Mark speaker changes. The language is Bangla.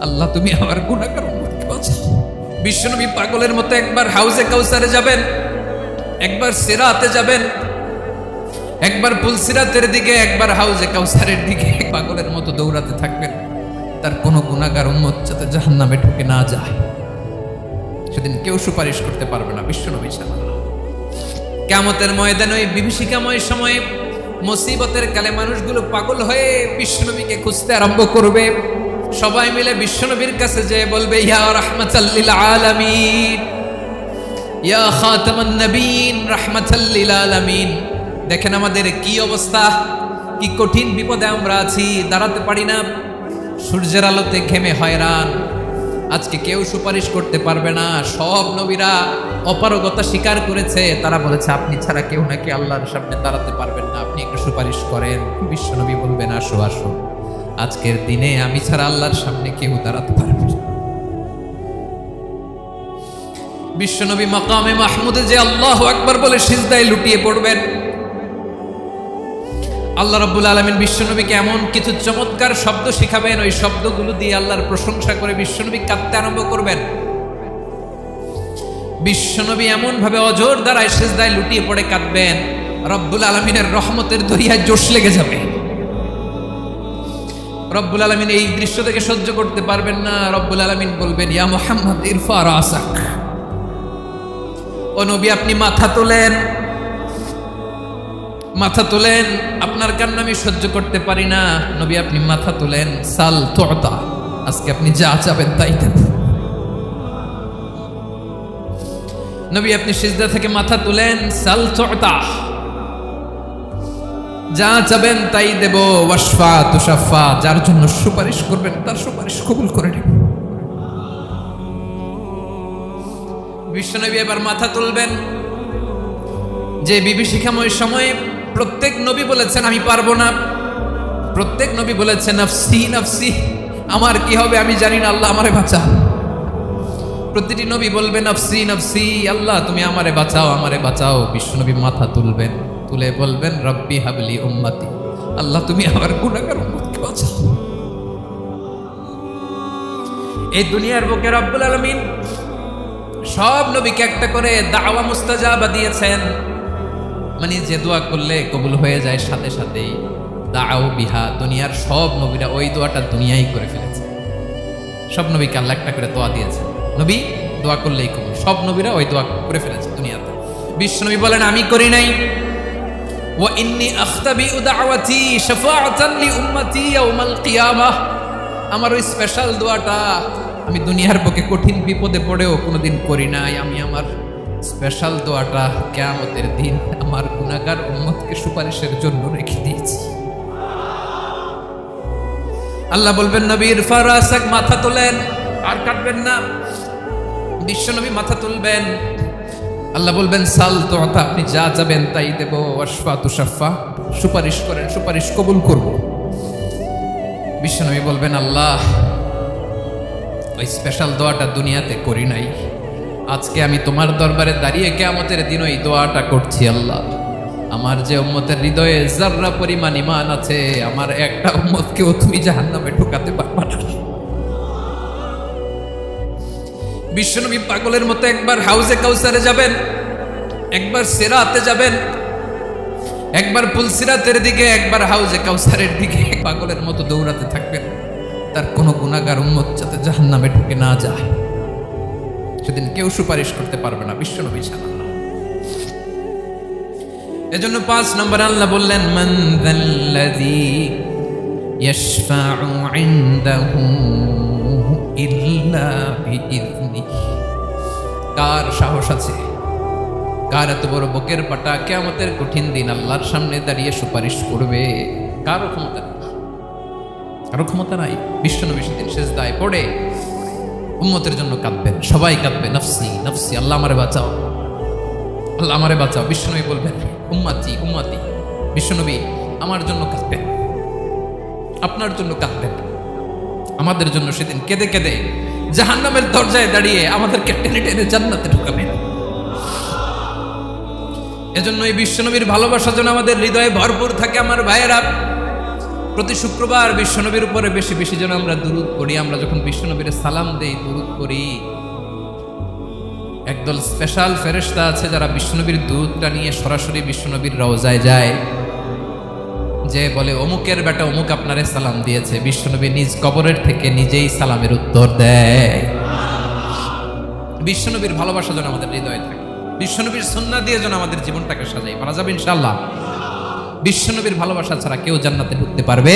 Speaker 1: আল্লাহ তুমি আমার গুনাহগার উম্মতকে বাঁচাও। বিশ্বনবী পাগলের মতো একবার হাউজে কাউসারে যাবেন, একবার সিরাতে যাবেন, একবার পুলসিরাতের দিকে, একবার হাউজে কাউসারের দিকে পাগলের মতো দৌড়াতে থাকবেন। তার কোনো গুনাহগার উম্মত যাতে জাহান্নামে ঢুকে না যায়, সেদিন কেউ সুপারিশ করতে পারবে না বিশ্বনবী ছাড়া। কিয়ামতের ময়দানে ওই বিভীষিকাময় সময়ে মুসিবতের কালে মানুষগুলো পাগল হয়ে বিশ্বনবীকে খুঁজতে আরম্ভ করবে। সবাই মিলে বিশ্বনবীর কাছে যেয়ে বলবে, ইয়া রাহমাতাল লিল আলামিন, ইয়া খাতামান নবীন, রাহমাতাল লিল আলামিন। দেখেন আমাদের কি অবস্থা, কি কঠিন বিপদে আমরা আছি, দাঁড়াতে পারি না, সূর্যের আলোতে ঘেমে হয়রান। আজকে কেউ সুপারিশ করতে পারবে না। সব নবীরা অপারগতা স্বীকার করেছে, তারা বলেছে আপনি ছাড়া কেউ নাকি আল্লাহর সামনে দাঁড়াতে পারবেন না, আপনি একটু সুপারিশ করেন। বিশ্বনবী বলবেন, আসো আসো, আজকের দিনে আমি ছাড়া আল্লাহর সামনে কেউ দাঁড়াতে পারবে না। বিশ্বনবী মাকামে মাহমুদে যে আল্লাহু আকবার বলে সিজদায় লুটিয়ে পড়বেন, আল্লাহ রাব্বুল আলামিন বিশ্বনবীকে এমন কিছু চমৎকার শব্দ শিখাবেন, ওই শব্দগুলো দিয়ে আল্লাহর প্রশংসা করে বিশ্বনবী কাঁদতে আরম্ভ করবেন। বিশ্বনবী এমন ভাবে অজর দ্বারায় সিজদায় লুটিয়ে পড়ে কাঁদবেন, রব্বুল আলামিনের রহমতের দরিয়ায় জোশ লেগে যাবে। রব্বুল আলামিন এই দৃশ্য থেকে সহ্য করতে পারবেন না। রব্বুল আলামিন বলবেন, ইয়া মুহাম্মদ ইরফা রাসাক, ও নবী আপনি মাথা তোলেন, মাথা তোলেন, আপনার কান্না আমি সহ্য করতে পারি না। নবী আপনি মাথা তোলেন, সাল তুতা, আজকে আপনি যা চাবেন তাই দেব। নবী আপনি সিজদা থেকে মাথা তুলেন, সাল তুতা, যা চাবেন তাই দেব। ওয়াশফা তুশাফা, যার জন্য সুপারিশ করবেন তার সুপারিশ কবুল করে নেব। বিশ্বনবী এবার মাথা তুলবেন। যে বিভীষিকাময় সময়ে প্রত্যেক নবী বলেছেন আমি পারবো না, প্রত্যেক নবী বলেছেন নাফসি নাফসি, আমার কি হবে আমি জানি না, আল্লাহ আমারে বাঁচাও। প্রতিটি নবী বলবেন নাফসি নাফসি, আল্লাহ তুমি আমারে বাঁচাও, আমারে বাঁচাও। বিশ্বনবী মাথা তুলবেন, তুলে বলবেন রব্বি হাবলি উম্মতি, আল্লাহ তুমি আমার গুনাহগার উম্মতকে বাঁচাও। এই দুনিয়ার বুকে রব্বুল আলামিন সব নবীকে একটা করে দাওয়া মুস্তাজাবা দিয়েছেন, মানে যে দোয়া করলে কবুল হয়ে যায় সাথে সাথেই। দাও বিহা, দুনিয়ার সব নবীরা ওই দোয়াটা দুনিয়ায় করে ফেলেছে। সব নবীকে আল্লাহ একটা করে দোয়া দিয়েছেন, নবী দোয়া করলেই কবুল। সব নবীরা ওই দোয়া করে ফেলেছে দুনিয়াতে। বিশ্বনবী বলেন আমি করি নাই। ওয়া ইন্নী আখতাবিউ দাওয়াতি শাফাআতান লি উম্মতি ইয়াউমাল কিয়ামাহ, আমার ওই স্পেশাল দোয়াটা আমি দুনিয়ার বুকে কঠিন বিপদে পড়েও কোনোদিন করি নাই। আমি আমার স্পেশাল দোয়াটা কিয়ামতের দিন আমার গুনাহগার উম্মতকে সুপারিশের জন্য রেখে দিয়েছি। আল্লাহ বলবেন নবী ইরফা রাসাক, মাথা তোলেন, আর কাটবেন না। বিশ্বনবী মাথা তুলবেন, আল্লাহ বলবেন সাল তুতা, আপনি যা চাবেন তাই দেব। ওয়াশফা তুশাফা, সুপারিশ করেন, সুপারিশ কবুল করব। বিশ্বনবী বলবেন আল্লাহ ওই স্পেশাল দোয়াটা দুনিয়াতে করি নাই, আজকে আমি তোমার দরবারে দাঁড়িয়ে কিয়ামতের দিন ওই দোয়াটা করছি। আল্লাহ আমার যে উম্মতের হৃদয়ে যাররা পরিমাণ ঈমান আছে, আমার একটা উম্মতকেও তুমি জাহান্নামে ঢোকাতে পারবে না। বিশ্বনবী পাগলের মতো একবার হাউজে কাউসারে যাবেন, একবার সিরাতে যাবেন, একবার পুলসিরাতের দিকে, একবার হাউজে কাউসারের দিকে পাগলের মতো দৌড়াতে থাকবেন। তার কোনো গুনাহগার উম্মত যাতে জাহান্নামে ঢুকে না যায়, সেদিন কেউ সুপারিশ করতে পারবে না বিশ্বনবী ছাড়া। এজন্য 5 নম্বর আল্লাহ বললেন মান যাল্লাযী ইয়াশফাউ ইনদাহু ইল্লা বিইযনিহি, কার সাহস আছে, কার এত বড় বুকের পাটা কিয়ামতের কঠিন দিন আল্লাহর সামনে দাঁড়িয়ে সুপারিশ করবে? কারো ক্ষমতা নেই, কারো ক্ষমতা নাই। বিশ্বনবী সেদিন সিজদায় পড়ে উম্মতের জন্য কাঁদবেন, সবাই কাঁদবে নাফসি নাফসি, আল্লাহ আমারে বাঁচাও, আল্লাহ আমারে বাঁচাও। বিশ্বনবী বলবেন উম্মতি উম্মতি, বিশ্বনবী আমার জন্য কাঁদবেন, আপনার জন্য কাঁদবেন, আমাদের জন্য সেদিন কেঁদে কেঁদে জাহান্নামের দরজায় দাঁড়িয়ে আমাদেরকে টেনে টেনে জান্নাতে ঢুকাবেন। এজন্য এই বিশ্বনবীর ভালোবাসা যেন আমাদের হৃদয়ে ভরপুর থাকে। আমার ভাইয়েরা, প্রতি শুক্রবার বিশ্বনবীর উপরে বেশি বেশি যেন আমরা দুরূদ পড়ি। আমরা যখন বিশ্বনবীর সালাম দেই, দুরূদ পড়ি, একদল স্পেশাল ফেরেশতা আছে যারা বিশ্বনবীর দুরূদটা নিয়ে সরাসরি বিশ্বনবীর রওজায় যায়, যে বলে অমুকের বেটা অমুক আপনারে সালাম দিয়েছে। বিশ্বনবী নিজ কবরের থেকে নিজেই সালামের উত্তর দেয়। বিশ্বনবীর ভালোবাসা যেন আমাদের হৃদয়ে থাকে, বিশ্বনবীর সুন্নাহ দিয়ে যেন আমাদের জীবনটাকে সাজাই। পারা যাবে ইনশাআল্লাহ। বিশ্বনবীর ভালোবাসা ছাড়া কেউ জান্নাতে ঢুকতে পারবে